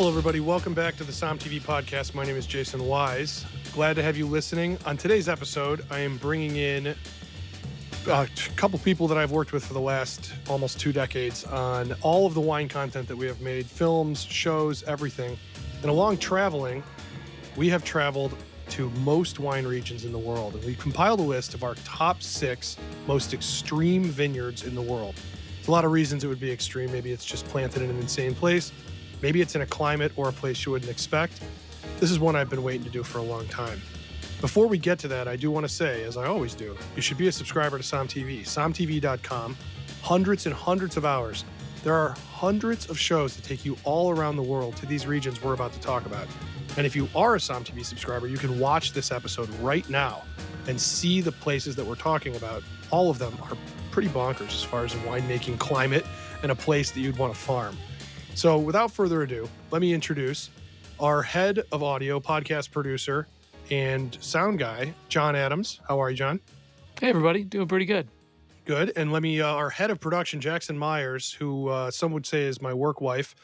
Hello, everybody. Welcome back to the SOMM TV podcast. My name is Jason Wise. Glad to have you listening. On today's episode, I am bringing in a couple people that I've worked with for the last almost 2 decades on all of the wine content that we have made, films, shows, everything. And along traveling, we have traveled to most wine regions in the world. And we compiled a list of our top 6 most extreme vineyards in the world. There's a lot of reasons it would be extreme. Maybe it's just planted in an insane place. Maybe it's in a climate or a place you wouldn't expect. This is one I've been waiting to do for a long time. Before we get to that, I do want to say, as I always do, you should be a subscriber to SOMM TV, sommtv.com. Hundreds and hundreds of hours. There are hundreds of shows that take you all around the world to these regions we're about to talk about. And if you are a SOMM TV subscriber, you can watch this episode right now and see the places that we're talking about. All of them are pretty bonkers as far as a winemaking climate and a place that you'd want to farm. So without further ado, let me introduce our head of audio, podcast producer, and sound guy, John Adams. How are you, John? Hey, everybody. Doing pretty good. Good. And let me, our head of production, Jackson Myers, who some would say is my work wife.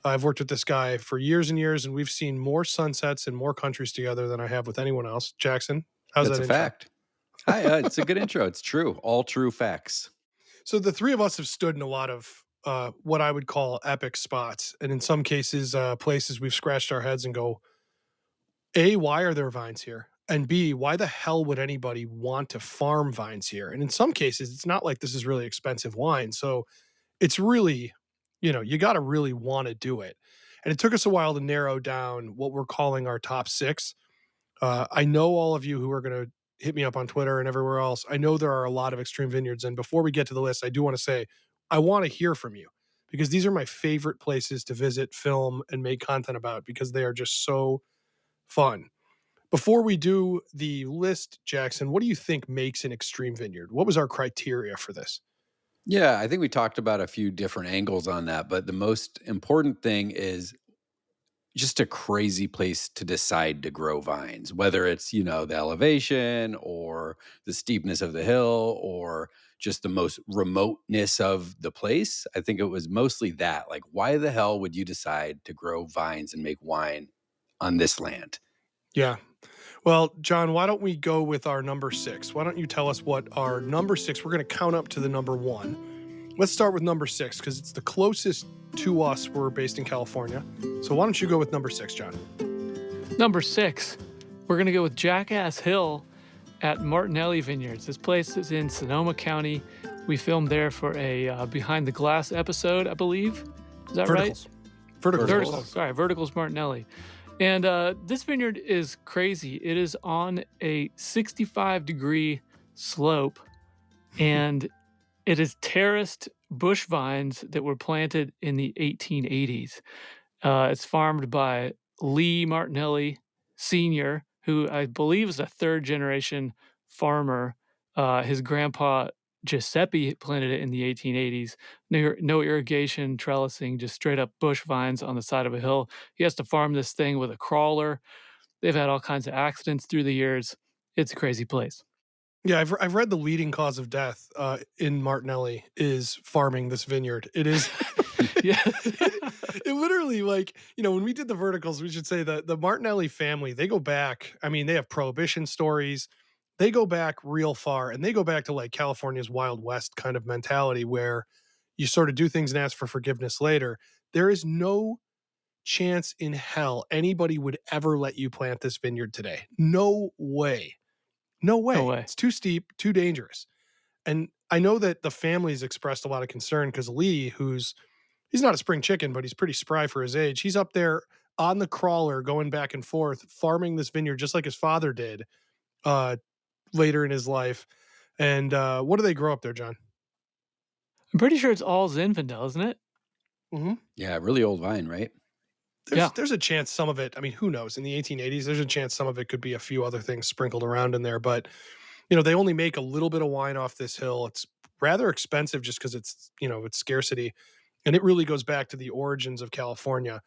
I've worked with this guy for years and years, and we've seen more sunsets in more countries together than I have with anyone else. Jackson, how's that? That's a fact. Hi, it's a good intro. It's true. All true facts. So the three of us have stood in a lot of what I would call epic spots. And in some cases, places we've scratched our heads and go, A, why are there vines here? And B, why the hell would anybody want to farm vines here? And in some cases, it's not like this is really expensive wine. So it's really, you got to really want to do it. And it took us a while to narrow down what we're calling our top 6. I know all of you who are going to hit me up on Twitter and everywhere else. I know there are a lot of extreme vineyards. And before we get to the list, I do want to say, I want to hear from you because these are my favorite places to visit, film, and make content about because they are just so fun. Before we do the list, Jackson, what do you think makes an extreme vineyard? What was our criteria for this? Yeah, I think we talked about a few different angles on that, but the most important thing is just a crazy place to decide to grow vines, whether it's, the elevation or the steepness of the hill or just the most remoteness of the place. I think it was mostly that. Like, why the hell would you decide to grow vines and make wine on this land? Yeah. Well, John, why don't we go with our number 6? Why don't you tell us what our number 6, we're going to count up to the number 1. Let's start with number 6 because it's the closest to us. We're based in California. So why don't you go with number 6, John? Number 6, we're going to go with Jackass Hill at Martinelli Vineyards. This place is in Sonoma County. We filmed there for a Behind the Glass episode, I believe. Is that Verticals. right? Verticals. Sorry, Verticals Martinelli. And this vineyard is crazy. It is on a 65-degree slope, and it is terraced bush vines that were planted in the 1880s. It's farmed by Lee Martinelli Sr., who I believe is a third-generation farmer. His grandpa, Giuseppe, planted it in the 1880s. No irrigation, trellising, just straight-up bush vines on the side of a hill. He has to farm this thing with a crawler. They've had all kinds of accidents through the years. It's a crazy place. Yeah, I've read the leading cause of death in Martinelli is farming this vineyard. It is, Yeah. it literally, like, when we did the verticals, we should say that the Martinelli family, they go back. I mean, they have prohibition stories. They go back real far, and they go back to like California's Wild West kind of mentality where you sort of do things and ask for forgiveness later. There is no chance in hell anybody would ever let you plant this vineyard today. No way. No way. No way. It's too steep, too dangerous. And I know that the family's expressed a lot of concern because Lee, he's not a spring chicken, but he's pretty spry for his age. He's up there on the crawler going back and forth, farming this vineyard just like his father did later in his life. And what do they grow up there, John? I'm pretty sure it's all Zinfandel, isn't it? Mm-hmm. Yeah, really old vine, right? There's a chance some of it, I mean, who knows? In the 1880s, there's a chance some of it could be a few other things sprinkled around in there. But, they only make a little bit of wine off this hill. It's rather expensive just because it's scarcity. And it really goes back to the origins of California.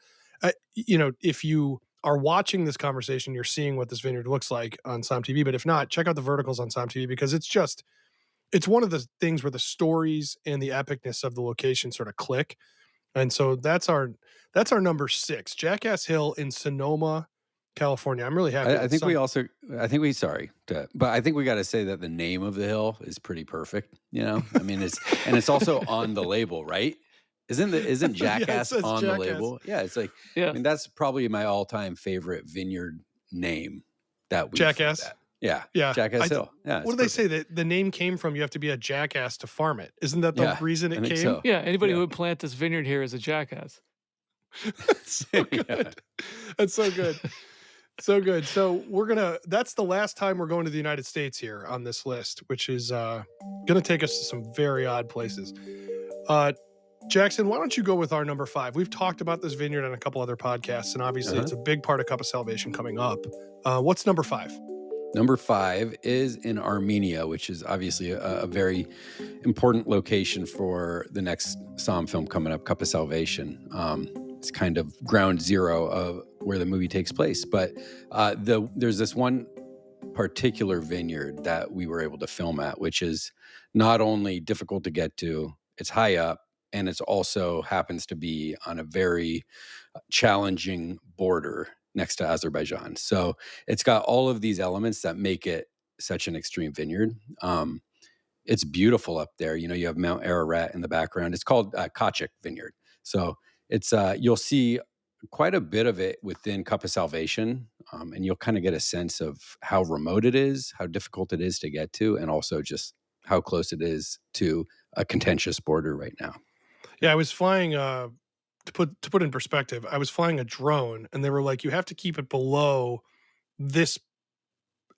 If you are watching this conversation, you're seeing what this vineyard looks like on SOMM TV. But if not, check out the verticals on SOMM TV because it's one of the things where the stories and the epicness of the location sort of click. And so that's our number 6, Jackass Hill in Sonoma, California. I'm really happy. I think we also, I think we, sorry, but I think we got to say that the name of the hill is pretty perfect. You know, I mean, it's also on the label, right? Isn't Jackass says on the Jackass. label? Yeah, it's like, Yeah. I mean, that's probably my all-time favorite vineyard name that we Jackass. Yeah, Yeah, Jackass Hill. Yeah, what do they say that the name came from? You have to be a jackass to farm it. Isn't that the Yeah, reason I it think came? so. Yeah, anybody Yeah. who would plant this vineyard here is a jackass. That's so good. Yeah. That's so good. So good. So that's the last time we're going to the United States here on this list, which is gonna take us to some very odd places. Jackson, why don't you go with our number 5? We've talked about this vineyard on a couple other podcasts, and obviously it's a big part of Cup of Salvation coming up. What's number 5? Number 5 is in Armenia, which is obviously a very important location for the next SOMM film coming up, Cup of Salvation. It's kind of ground zero of where the movie takes place. But there's this one particular vineyard that we were able to film at, which is not only difficult to get to, it's high up, and it's also happens to be on a very challenging border next to Azerbaijan. So it's got all of these elements that make it such an extreme vineyard. It's beautiful up there. You know, you have Mount Ararat in the background. It's called Kachik Vineyard. So it's you'll see quite a bit of it within Cup of Salvation, and you'll kind of get a sense of how remote it is, how difficult it is to get to, and also just how close it is to a contentious border right now. Yeah, I was flying to put in perspective, I was flying a drone, and they were like, you have to keep it below this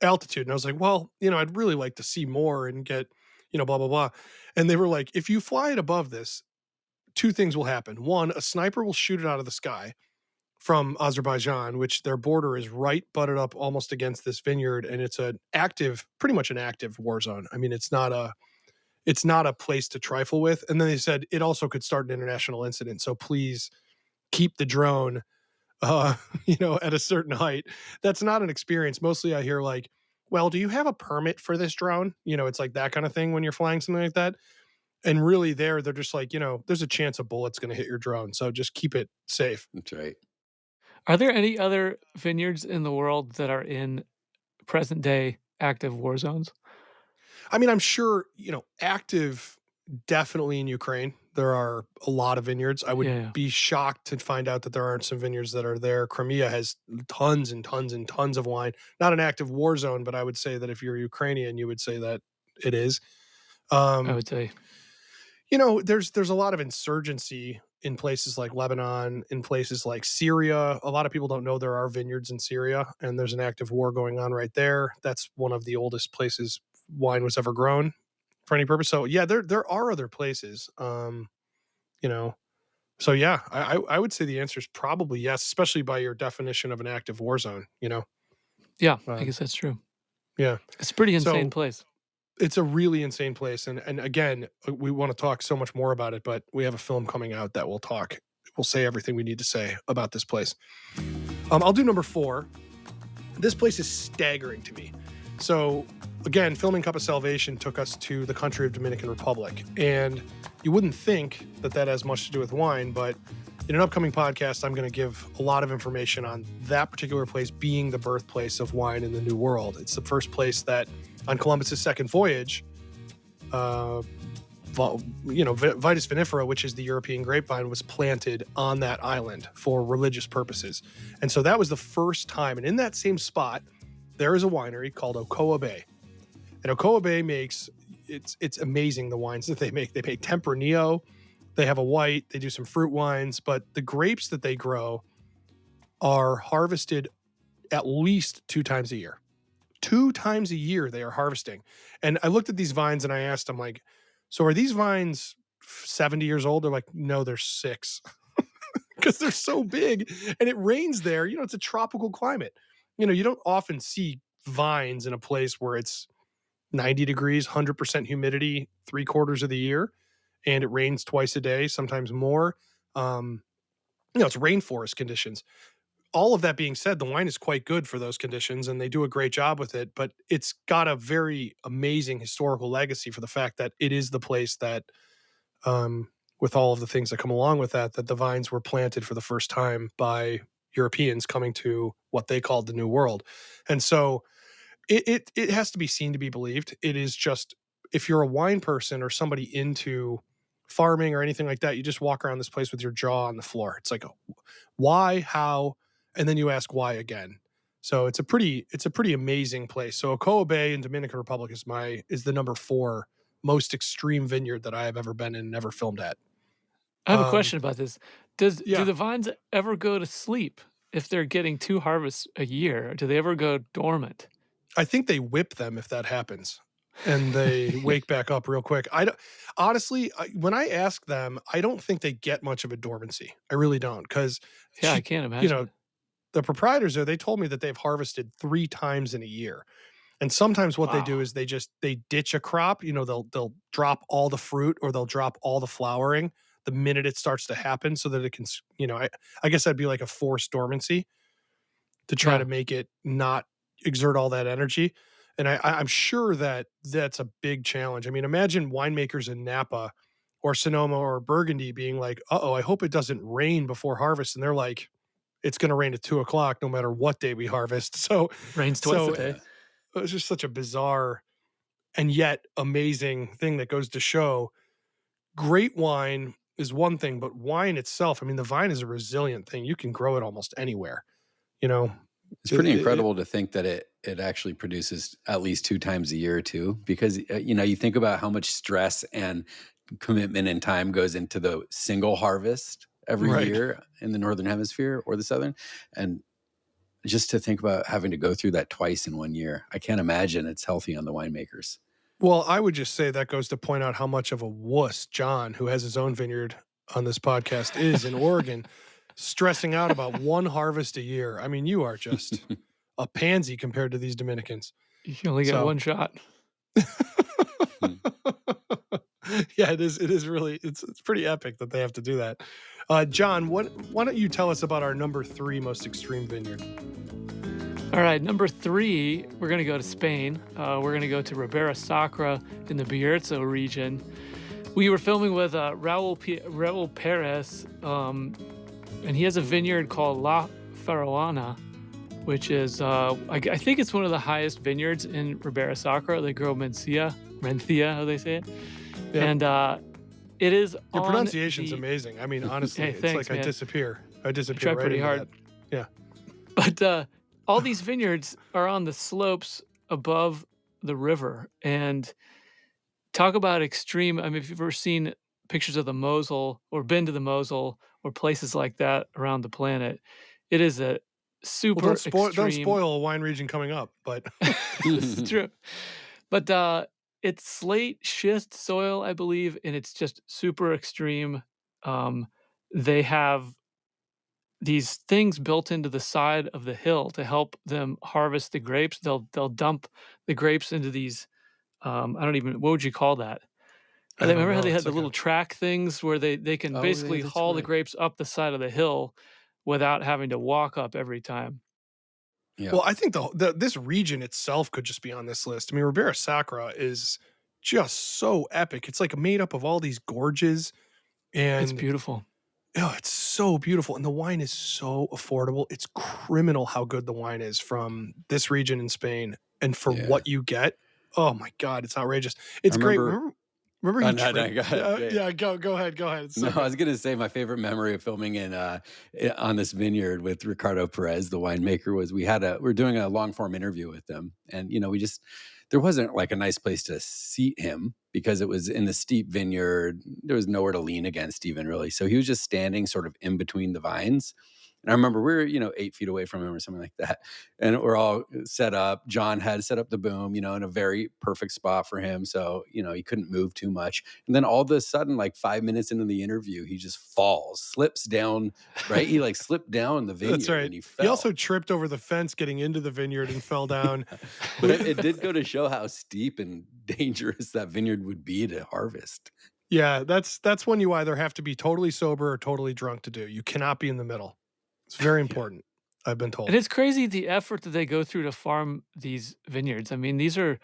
altitude. And I was like, well, I'd really like to see more and get, blah, blah, blah. And they were like, if you fly it above this, 2 things will happen. One, a sniper will shoot it out of the sky from Azerbaijan, which their border is right butted up almost against this vineyard. And it's pretty much an active war zone. I mean, it's not a place to trifle with. And then they said it also could start an international incident. So please keep the drone, at a certain height. That's not an experience. Mostly I hear like, well, do you have a permit for this drone? It's like that kind of thing when you're flying something like that. And really they're just like, there's a chance a bullet's going to hit your drone. So just keep it safe. That's right. Are there any other vineyards in the world that are in present day active war zones? I mean, I'm sure, active definitely in Ukraine. There are a lot of vineyards. I would be shocked to find out that there aren't some vineyards that are there. Crimea has tons and tons and tons of wine. Not an active war zone, but I would say that if you're Ukrainian, you would say that it is. I would say. There's a lot of insurgency in places like Lebanon, in places like Syria. A lot of people don't know there are vineyards in Syria, and there's an active war going on right there. That's one of the oldest places wine was ever grown for any purpose. So yeah, there are other places. So yeah, I would say the answer is probably yes, especially by your definition of an active war zone. Yeah, I guess that's true. Yeah, it's a pretty insane place. It's a really insane place, and again, we want to talk so much more about it, but we have a film coming out that we'll say everything we need to say about this place. I'll do number 4. This place is staggering to me. So again, filming Cup of Salvation took us to the country of Dominican Republic, and you wouldn't think that has much to do with wine, but in an upcoming podcast, I'm going to give a lot of information on that particular place being the birthplace of wine in the New World. It's the first place that on Columbus's second voyage, Vitis vinifera, which is the European grapevine, was planted on that island for religious purposes. And so that was the first time. And in that same spot, there is a winery called Ocoa Bay. And Ocoa Bay makes, it's amazing the wines that they make. They make Tempranillo, they have a white, they do some fruit wines, but the grapes that they grow are harvested at least 2 times a year. 2 times a year they are harvesting. And I looked at these vines and I asked them, like, so are these vines 70 years old? They're like, no, they're 6. Because they're so big and it rains there. It's a tropical climate. You don't often see vines in a place where it's 90 degrees, 100% humidity 3/4 of the year, and it rains twice a day, sometimes more. It's rainforest conditions. All of that being said, the wine is quite good for those conditions and they do a great job with it, but it's got a very amazing historical legacy for the fact that it is the place that with all of the things that come along with that, that the vines were planted for the first time by Europeans coming to what they called the New World. And so it has to be seen to be believed. It is just, if you're a wine person or somebody into farming or anything like that, you just walk around this place with your jaw on the floor. It's like, why, how, and then you ask why again. So it's a pretty amazing place. So Ocoa Bay in Dominican Republic is the number 4 most extreme vineyard that I have ever been in and ever filmed at. I have a question about this. Do Yeah, the vines ever go to sleep if they're getting 2 harvests a year? Do they ever go dormant? I think they whip them if that happens, and they wake back up real quick. I don't honestly. When I ask them, I don't think they get much of a dormancy. I really don't, because Yeah, I can't you know, imagine. the proprietors there, they told me that they've harvested 3 times in a year. And sometimes what they do Wow. is they ditch a crop. They'll drop all the fruit, or they'll drop all the flowering the minute it starts to happen, so that it can. I guess that'd be like a forced dormancy to try Yeah. to make it not exert all that energy. And I'm sure that that's a big challenge. I mean, imagine winemakers in Napa or Sonoma or Burgundy being like, "Uh-oh, I hope it doesn't rain before harvest." And they're like, "It's going to rain at 2 o'clock, no matter what day we harvest." So, Rains twice a so day. Yeah. it's just such a bizarre and yet amazing thing that goes to show great wine is one thing, but wine itself, I mean, the vine is a resilient thing. You can grow it almost anywhere, you know. It's It, pretty it, incredible to think that it actually produces at least 2 times a year too, because you think about how much stress and commitment and time goes into the single harvest every right. year in the northern hemisphere or the southern, and just to think about having to go through that twice in 1 year, I can't imagine it's healthy on the winemakers. Well, I would just say that goes to point out how much of a wuss John, who has his own vineyard on this podcast, is in Oregon, stressing out about 1 harvest a year. I mean, you are just a pansy compared to these Dominicans. You can only get So, 1 shot. Hmm. yeah, it is. It is really. It's pretty epic that they have to do that. John, why don't you tell us about our number 3 most extreme vineyard? All right, number 3, we're going to go to Spain. We're going to go to Ribera Sacra in the Bierzo region. We were filming with Raul Perez, and he has a vineyard called La Faraona, which is, I think it's one of the highest vineyards in Ribera Sacra. They grow Mencia, how they say it. Yep. And it is Your on pronunciation's the- amazing. I mean, honestly, Hey, it's thanks, like I man. disappear. I disappear try right pretty into hard. that. Yeah. But all these vineyards are on the slopes above the river. And talk about extreme. I mean, if you've ever seen pictures of the Mosel or been to the Mosel or places like that around the planet, it is a Well, super don't extreme. spoil a wine region coming up, but This is true. But it's slate schist soil, I believe, and it's just super extreme. They have these things built into the side of the hill to help them harvest the grapes. They'll dump the grapes into these. I don't even, what would you call that? I don't Remember how know. they had It's the like little track things where they can Oh, yeah, basically that's haul the right. grapes up the side of the hill without having to walk up every time. Yeah. well, I think this region itself could just be on this list. I mean, Ribera Sacra is just so epic. It's like made up of all these gorges, It's and beautiful. oh, it's so beautiful, and the wine is so affordable. It's criminal how good the wine is from this region in Spain, and for Yeah. what you get, oh my god, it's outrageous. I It's great. remember. Remember Oh, he no, tripped. go ahead. Yeah. Yeah, go ahead, go ahead. It's so No, I good. was gonna say my favorite memory of filming on this vineyard with Ricardo Perez, the winemaker, was we were doing a long form interview with him, and there wasn't like a nice place to seat him because it was in the steep vineyard. There was nowhere to lean against even really, so he was just standing sort of in between the vines. And I remember we were 8 feet away from him or something like that, and we're all set up. John had set up the boom, in a very perfect spot for him, so he couldn't move too much. And then all of a sudden, like 5 minutes into the interview, he just falls, slips down. Right, he like slipped down the vineyard That's right. and he He fell. also tripped over the fence getting into the vineyard and fell down. But it did go to show how steep and dangerous that vineyard would be to harvest. Yeah, that's when you either have to be totally sober or totally drunk to do. You cannot be in the middle. It's very Yeah. important, I've been told. And it's crazy the effort that they go through to farm these vineyards. I mean, these are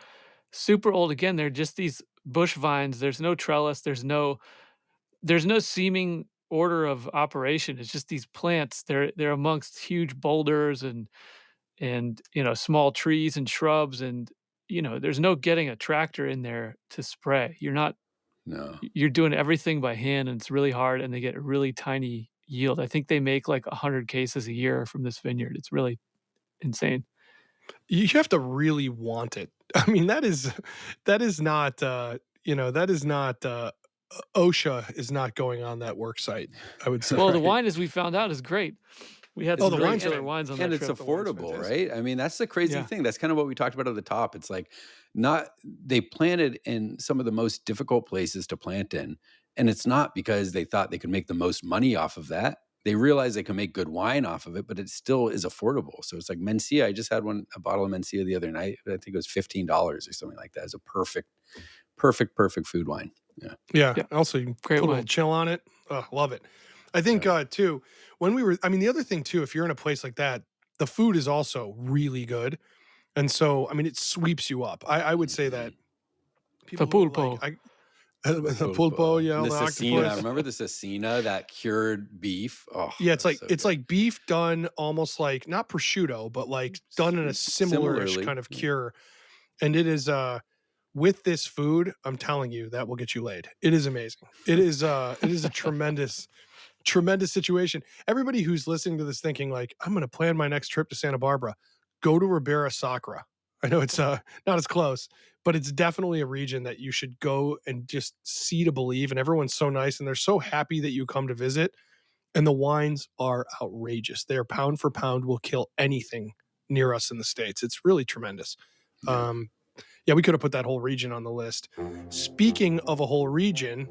super old. Again, they're just these bush vines. There's no trellis. There's no there's no seeming order of operation. It's just these plants. They're amongst huge boulders and small trees and shrubs, and there's no getting a tractor in there to spray. No. You're doing everything by hand, and it's really hard, and they get a really tiny yield. I think they make like 100 cases a year from this vineyard. It's really insane. You have to really want it. I mean, that is not that is not OSHA is not going on that work site, I would say. Well, the Right. wine, as we found out, is great. We had Oh, some the great wine's killer fan- wines on that And it's trip. The wine's affordable, fantastic. right? I mean, that's the crazy Yeah. thing. That's kind of what we talked about at the top. It's like they planted in some of the most difficult places to plant in. And it's not because they thought they could make the most money off of that. They realized they can make good wine off of it, but it still is affordable. So it's like Mencia. I just had a bottle of Mencia the other night. I think it was $15 or something like that. It's a perfect food wine. Yeah. Yeah. Yeah. Also, you Great put a little wine. chill on it. Oh, love it. I think too, when we were, I mean, the other thing too, if you're in a place like that, the food is also really good. And so, I mean, it sweeps you up. I would say that people who pulpo. the pulpo, yeah, And the the cecina. octopus. Remember the cecina, that cured beef? Oh, Yeah, it's like so it's good. like beef done almost like not prosciutto, but like done in a similar-ish Similarly, kind of yeah. cure. And it is with this food, I'm telling you, that will get you laid. It is amazing. It is a tremendous situation. Everybody who's listening to this thinking like, I'm gonna plan my next trip to Santa Barbara, go to Ribera Sacra. I know it's not as close, but it's definitely a region that you should go and just see to believe. And everyone's so nice and they're so happy that you come to visit. And the wines are outrageous. They are pound for pound will kill anything near us in the States. It's really tremendous. Yeah. Yeah, we could have put that whole region on the list. Speaking of a whole region,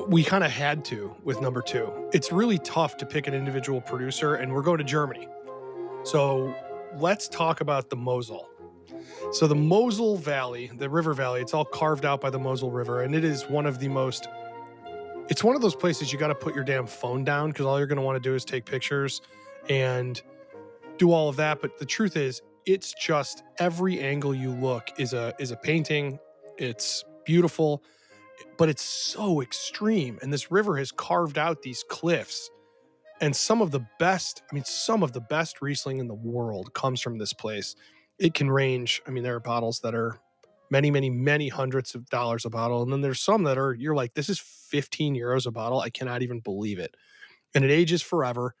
we kind of had to with number 2. It's really tough to pick an individual producer, and we're going to Germany. So let's talk about the Mosel. So the Mosel Valley, the river valley, it's all carved out by the Mosel River, and it is one of the most it's one of those places you got to put your damn phone down because all you're going to want to do is take pictures and do all of that. But the truth is, it's just every angle you look is a painting. It's beautiful, but it's so extreme. And this river has carved out these cliffs. And some of the best Riesling in the world comes from this place. It can range. I mean, there are bottles that are many, many, many hundreds of dollars a bottle. And then there's some that are, you're like, this is 15 euros a bottle. I cannot even believe it. And it ages forever.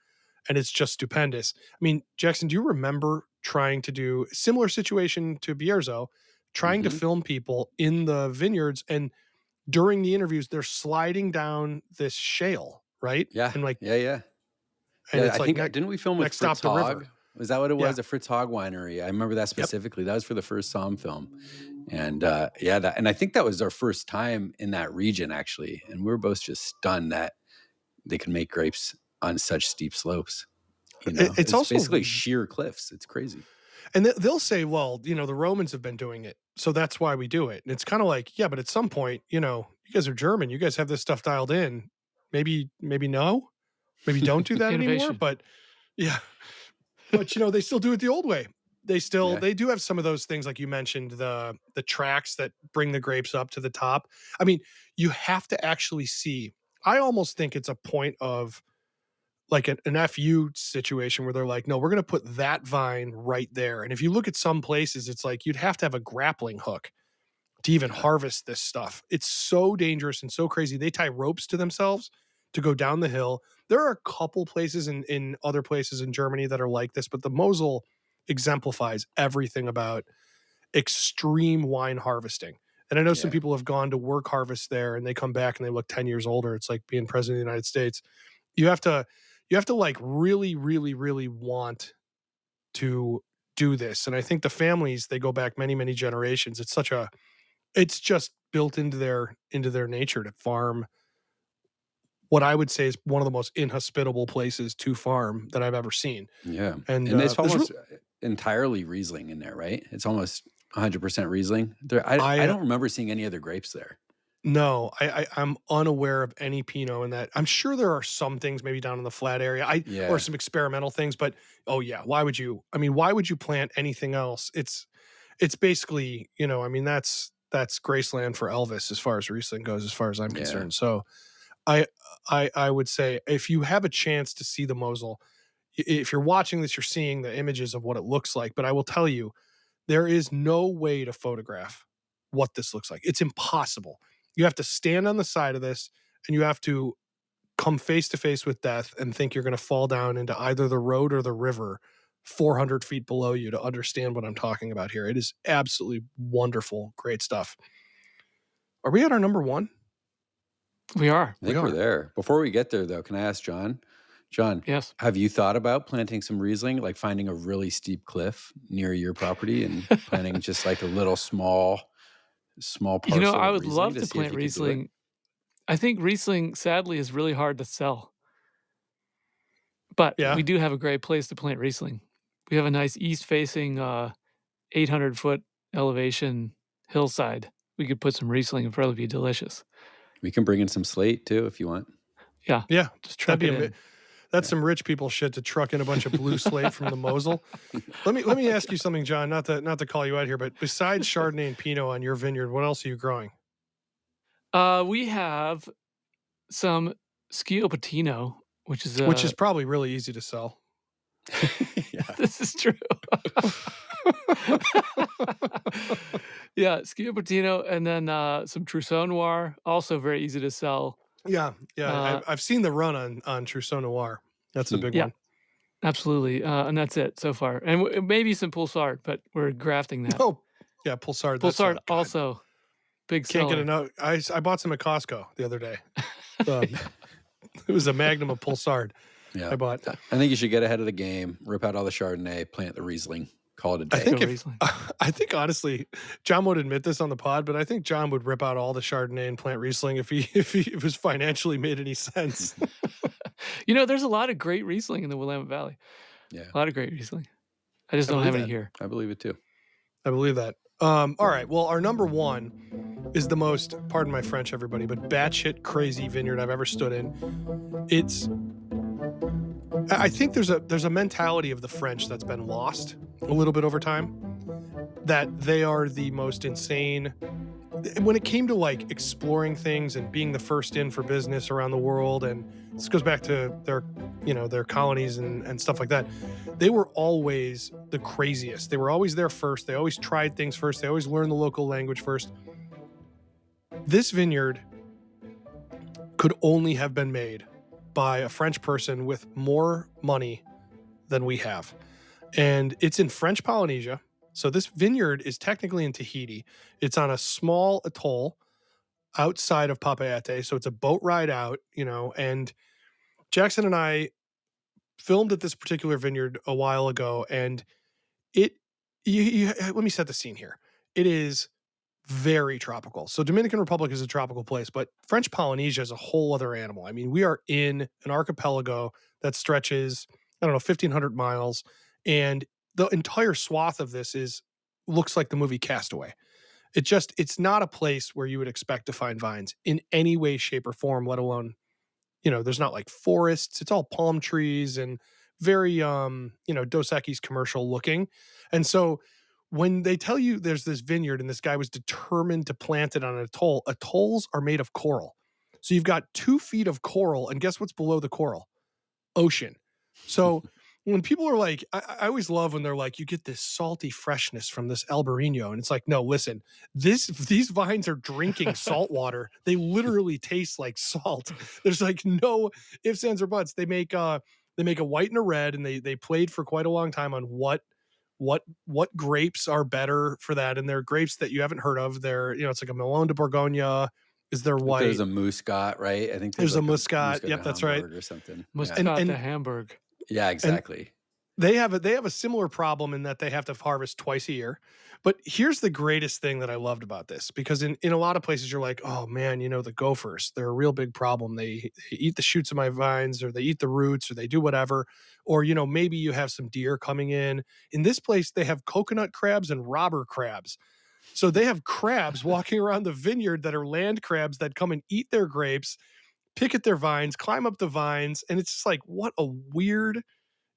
And it's just stupendous. I mean, Jackson, do you remember trying to do a similar situation to Bierzo, trying to Mhm. film people in the vineyards, and during the interviews, they're sliding down this shale, right? Yeah. And like, Yeah. and Yeah, it's I like think didn't we film with next stop Fritz the river. Hogg? Was that what it Yeah. was? A Fritz Hogg winery. I remember that specifically. That was for the first SOMM film. And and I think that was our first time in that region actually. And we were both just stunned that they could make grapes on such steep slopes. It's also basically sheer cliffs. It's crazy. And they'll say, well, the Romans have been doing it, so that's why we do it. And it's kind of like, yeah, but at some point, you guys are German, you guys have this stuff dialed in. Maybe no, maybe don't do that anymore. Innovation. But yeah, but they still do it the old way. They still Yeah. they do have some of those things, like you mentioned, the tracks that bring the grapes up to the top. I mean, you have to actually see. I almost think it's a point of like an FU situation where they're like, no, we're going to put that vine right there. And if you look at some places, it's like you'd have to have a grappling hook to even harvest this stuff. It's so dangerous and so crazy. They tie ropes to themselves to go down the hill. There are a couple places in other places in Germany that are like this, but the Mosel exemplifies everything about extreme wine harvesting. And I know some Yeah. people have gone to work harvest there and they come back and they look 10 years older. It's like being president of the United States. You have to like really, really, really want to do this. And I think the families, they go back many, many generations. It's just built into their nature to farm what I would say is one of the most inhospitable places to farm that I've ever seen. Yeah. And it's there's almost entirely Riesling in there, right? It's almost 100% Riesling. I don't remember seeing any other grapes there. No, I'm unaware of any Pinot in that. I'm sure there are some things maybe down in the flat area, or some experimental things, but oh yeah, why would you plant anything else? It's basically, I mean, that's that's Graceland for Elvis as far as Riesling goes, as far as I'm Yeah. concerned. So I would say if you have a chance to see the Mosel, if you're watching this, you're seeing the images of what it looks like. But I will tell you, there is no way to photograph what this looks like. It's impossible. You have to stand on the side of this and you have to come face to face with death and think you're going to fall down into either the road or the river 400 feet below you to understand what I'm talking about here. It is absolutely wonderful, great stuff. Are we at our number one? We are. I think we're there. Before we get there, though, can I ask John? John, Yes. have you thought about planting some Riesling, like finding a really steep cliff near your property and planting just like a little small parcel I of would Riesling love to to see if plant you could do it? Riesling. I think Riesling, sadly, is really hard to sell. But Yeah. we do have a great place to plant Riesling. We have a nice east-facing 800-foot elevation hillside. We could put some Riesling. It'd probably be delicious. We can bring in some slate too if you want. Yeah. Yeah. Just truck it That'd be in. That's some rich people shit to truck in a bunch of blue slate from the Mosel. Let me ask you something, John, not to call you out here, but besides Chardonnay and Pinot on your vineyard, what else are you growing? We have some Schioppettino, which is probably really easy to sell. Yeah. this is true. Yeah, Schioppettino, and then some Trousseau Noir, also very easy to sell. Yeah. Uh, I've seen the run on Trousseau Noir. That's a big Yeah. one. Absolutely, and that's it so far. And maybe some Pulsard, but we're grafting that. Oh, yeah, Pulsard. Pulsard God, also big can't seller. get enough. I bought some at Costco the other day. It was a magnum of Pulsard Yeah. I bought. I think you should get ahead of the game, rip out all the Chardonnay, plant the Riesling, call it a day. I think honestly, John would admit this on the pod, but I think John would rip out all the Chardonnay and plant Riesling if it was financially made any sense. There's a lot of great Riesling in the Willamette Valley. Yeah. A lot of great Riesling. I just I don't have believe any that. here. I believe it too. I believe that. All right. Well, our number one is the most, pardon my French, everybody, but batshit crazy vineyard I've ever stood in. I think there's a mentality of the French that's been lost a little bit over time, that they are the most insane. When it came to like exploring things and being the first in for business around the world, and this goes back to their colonies and stuff like that, they were always the craziest. They were always there first. They always tried things first. They always learned the local language first. This vineyard could only have been made by a French person with more money than we have. And it's in French Polynesia. So this vineyard is technically in Tahiti. It's on a small atoll outside of Papeete. So it's a boat ride out, and Jackson and I filmed at this particular vineyard a while ago. And let me set the scene here. It is very tropical. So Dominican Republic is a tropical place, but French Polynesia is a whole other animal. I mean, we are in an archipelago that stretches, 1,500 miles. And the entire swath of this looks like the movie Castaway. It's not a place where you would expect to find vines in any way, shape, or form, let alone, there's not like forests. It's all palm trees and very, Dos Equis commercial looking. And so when they tell you there's this vineyard and this guy was determined to plant it on an atoll, atolls are made of coral. So you've got 2 feet of coral, and guess what's below the coral? Ocean. So when people are like, I always love when they're like, you get this salty freshness from this Albarino. And it's like, no, listen, these vines are drinking salt water. They literally taste like salt. There's like no ifs, ands, or buts. They make a white and a red, and they played for quite a long time on what grapes are better for that. And they're grapes that you haven't heard of. They're, it's like a Melon de Bourgogne is their white. There's a Muscat, right? I think there's like a Muscat. Yep, that's right. Or something. Muscat And to Hamburg. Yeah, exactly. They have a similar problem in that they have to harvest twice a year. But here's the greatest thing that I loved about this, because in a lot of places you're like, oh man, the gophers, they're a real big problem. They eat the shoots of my vines, or they eat the roots, or they do whatever. Or, maybe you have some deer coming in. In this place, they have coconut crabs and robber crabs. So they have crabs walking around the vineyard that are land crabs that come and eat their grapes, pick at their vines, climb up the vines. And it's just like, what a weird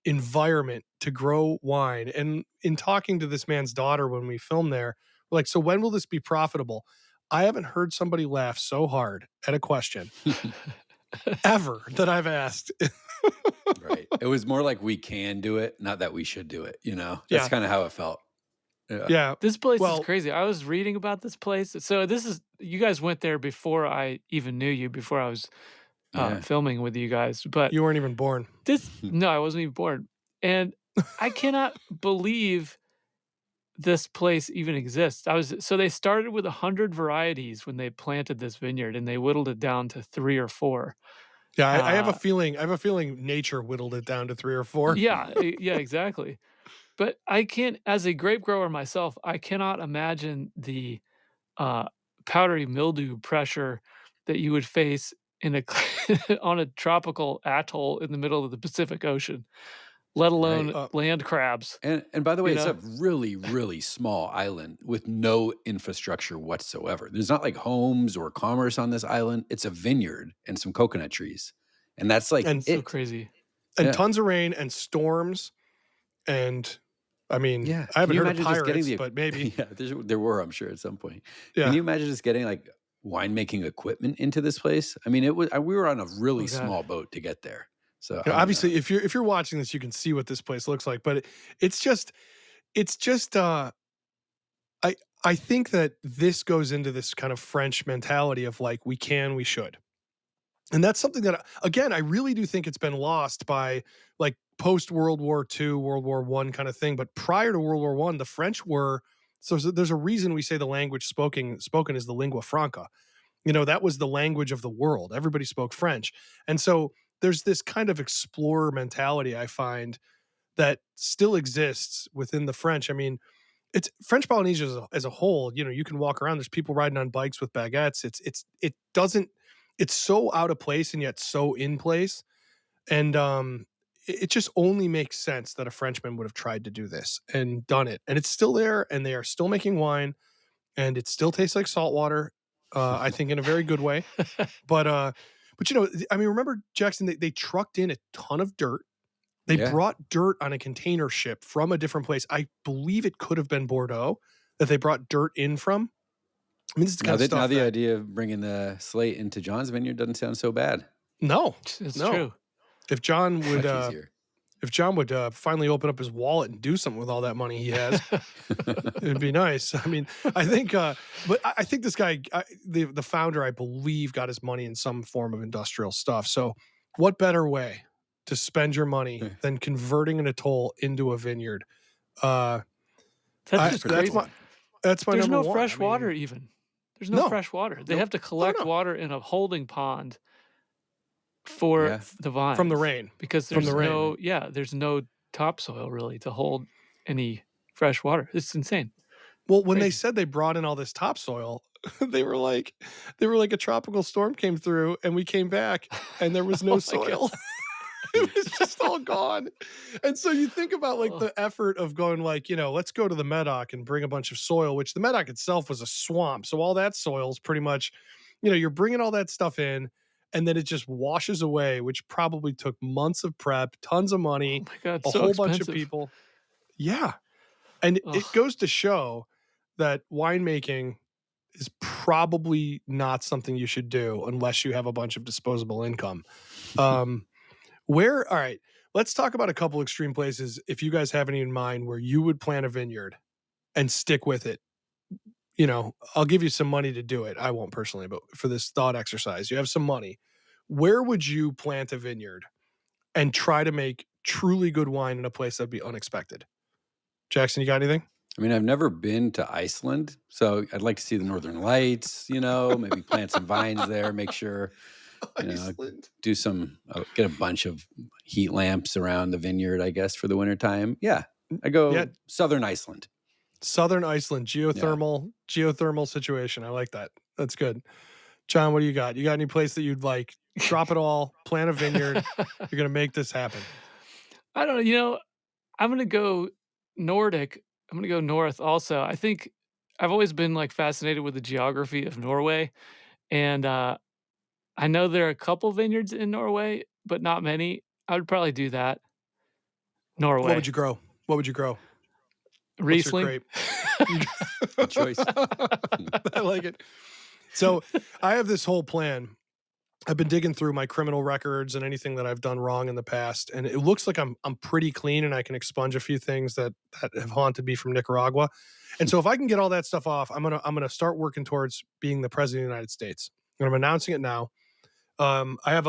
environment to grow wine. And in talking to this man's daughter when we filmed there, Like, so when will this be profitable? I haven't heard somebody laugh so hard at a question ever that I've asked. Right. It was more like we can do it, not that we should do it, you know? That's Yeah. kind of how it felt. Yeah. Yeah. This place is Well, crazy. I was reading about this place. So this is you guys went there before I even knew you, before I was Yeah. filming with you guys. But you weren't even born. no, I wasn't even born. And I cannot believe this place even exists. So they started with 100 varieties when they planted this vineyard, and they whittled it down to 3 or 4. Yeah, I have a Uh, feeling nature whittled it down to 3 or 4. yeah, exactly. But I can't, as a grape grower myself, I cannot imagine the uh, powdery mildew pressure that you would face in a on a tropical atoll in the middle of the Pacific Ocean, let Right. alone land crabs. And by the way, You it's know? a really, really small island with no infrastructure whatsoever. There's not like homes or commerce on this island. It's a vineyard and some coconut trees. And that's like And So it. crazy. and Yeah. tons of rain and storms, and I mean, Yeah. I Can haven't you heard of imagine just getting pirates, the but maybe. yeah, there were, I'm sure, at some point. Can Yeah. you imagine just getting like winemaking equipment into this place? I mean, it was we were on a really Oh, God. small boat to get there. So You I know, don't obviously, know. if you're watching this, you can see what this place looks like, but it's just I I think that this goes into this kind of French mentality of like we can, we should. And that's something that again, I really do think it's been lost by like post World War II, World War One kind of thing. But prior to World War One, the French were so there's a reason we say the language spoken is the lingua franca. You know, that was the language of the world. Everybody spoke French. And so there's this kind of explorer mentality I find that still exists within the French. I mean, it's French Polynesia as a whole, you know, you can walk around, there's people riding on bikes with baguettes. It doesn't it's so out of place and yet so in place. And it just only makes sense that a Frenchman would have tried to do this and done it. And it's still there and they are still making wine and it still tastes like salt water. I think in a very good way. But you know, I mean, remember Jackson? They trucked in a ton of dirt. They Yeah. brought dirt on a container ship from a different place. I believe it could have been Bordeaux that they brought dirt in from. I mean, this is the kind of Now stuff the that idea of bringing the slate into John's vineyard doesn't sound so bad. no, It's no. true. If John would, Much easier. finally open up his wallet and do something with all that money he has, it'd be nice. I mean, I think, but I think this guy, the founder, I believe, got his money in some form of industrial stuff. So, what better way to spend your money than converting an atoll into a vineyard? That's just pretty crazy. cool. That's my There's number no one. fresh I mean, water even. There's no no, fresh water. They nope. have to collect no. water in a holding pond for Yeah. the vines From the rain. because From there's the rain. there's no topsoil really to hold any fresh water. It's insane. Well, when they Crazy. said they brought in all this topsoil, they were like a tropical storm came through and we came back and there was Oh no my soil. It was just all gone. And so you think about like Oh. the effort of going like, you know, let's go to the Medoc and bring a bunch of soil, which the Medoc itself was a swamp. So all that soil is pretty much, you know, you're bringing all that stuff in and then it just washes away, which probably took months of prep, tons of Oh money, my God, a so whole bunch of expensive. people. Yeah. And it Ugh. goes to show that winemaking is probably not something you should do unless you have a bunch of disposable income. All right, let's talk about a couple extreme places. If you guys have any in mind where you would plant a vineyard and stick with it, you know, I'll give you some money to do it. I won't personally, but for this thought exercise, you have some money. Where would you plant a vineyard and try to make truly good wine in a place that'd be unexpected? Jackson, you got anything? I mean, I've never been to Iceland, so I'd like to see the Northern Lights, you know, maybe plant some vines there, make sure, you know, Iceland. do some, get a bunch of heat lamps around the vineyard, I guess, for the wintertime. Yeah. I go Yeah. Southern Iceland. Southern Iceland, geothermal situation. I like that. That's good. John, what do you got? You got any place that you'd like drop it all, plant a vineyard? You're gonna make this happen. I don't know. You know, I'm gonna go Nordic. I'm gonna go north. Also, I think I've always been like fascinated with the geography of Norway, and I know there are a couple vineyards in Norway, but not many. I would probably do that. What Norway. would you grow? What would you grow? What's your Riesling. grape? Good choice. I like it. So I have this whole plan. I've been digging through my criminal records and anything that I've done wrong in the past, and it looks like I'm pretty clean, and I can expunge a few things that have haunted me from Nicaragua. And so if I can get all that stuff off, I'm gonna start working towards being the president of the United States. And I'm announcing it now. I have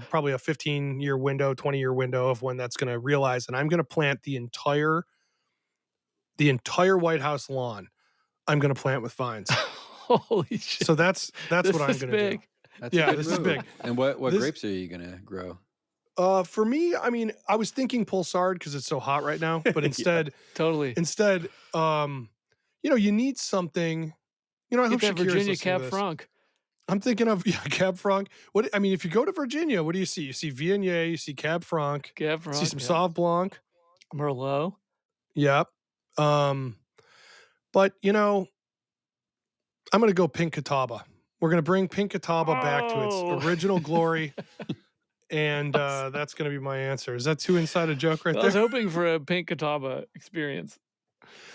probably a 15-year window, 20-year window of when that's going to realize, and I'm going to plant the entire White House lawn. I'm going to plant with vines. Holy shit! So that's This what I'm is going to do. big. That's a Yeah, good this is move. big. And what This- grapes are you gonna grow? For me, I mean, I was thinking Pulsard because it's so hot right now, but instead, Totally. you need something. I Get hope that Shakira's Virginia listening to Cab this. Franc. I'm thinking of Cab Franc. If you go to Virginia, what do you see? You see Viognier, you see Cab Franc, Cab you Franc. see some Sauv Blanc. Merlot. Yep. But I'm gonna go Pink Catawba. We're gonna bring Pink Catawba back to Oh. its original glory, and that's gonna be my answer. Is that too inside a joke right I was there? hoping for a pink Catawba experience.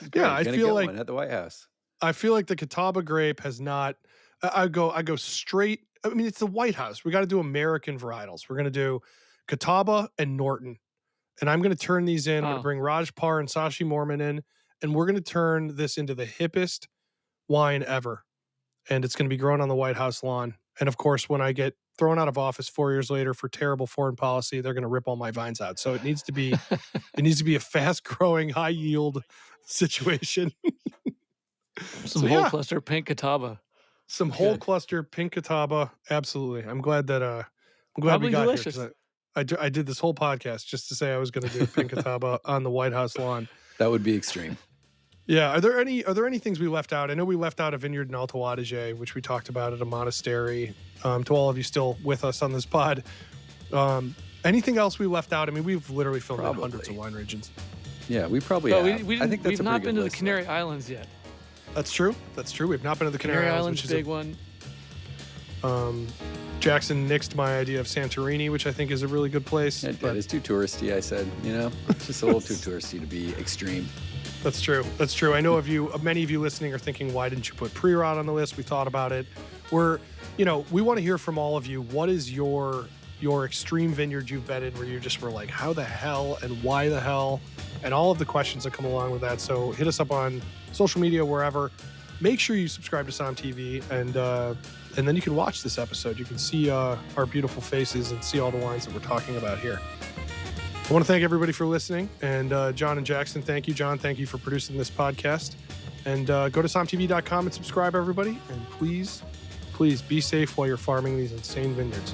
Yeah, You're I gonna feel get like one at the White House. the Catawba grape has not. I go straight. I mean, it's the White House. We got to do American varietals. We're gonna do Catawba and Norton, and I'm gonna turn these in. I'm gonna Oh. bring Raj Parr and Sashi Morman in, and we're gonna turn this into the hippest wine ever. And it's going to be grown on the White House lawn. And of course, when I get thrown out of office 4 years later for terrible foreign policy, they're going to rip all my vines out. So it needs to be a fast growing, high yield situation. Some So, whole yeah. cluster pink Catawba. Some whole Good. cluster Pink Catawba. Absolutely. I'm glad we Probably got delicious. here. 'Cause I did this whole podcast just to say I was going to do Pink Catawba on the White House lawn. That would be extreme. Yeah. Are there any things we left out? I know we left out a vineyard in Alto Adige, which we talked about at a monastery. To all of you still with us on this pod, anything else we left out? I mean, we've literally filmed in hundreds of wine regions. Yeah, we probably But have. we I think that's we've a not pretty been good to the list, Canary though. Islands yet. That's true. We've not been to the Canary Islands, which is big one. Jackson nixed my idea of Santorini, which I think is a really good place. It but is too touristy, I said. It's just a little too touristy to be extreme. that's true. I know many of you listening are thinking, why didn't you put Pre-Rot on the list? We thought about it. We want to hear from all of you. What is your extreme vineyard you've been in where you just were like, how the hell and why the hell? And all of the questions that come along with that. So hit us up on social media, wherever. Make sure you subscribe to SOMM TV, and then you can watch this episode. You can see our beautiful faces and see all the wines that we're talking about here. I want to thank everybody for listening. And John and Jackson, thank you. John, thank you for producing this podcast. And go to sommtv.com and subscribe, everybody. And please be safe while you're farming these insane vineyards.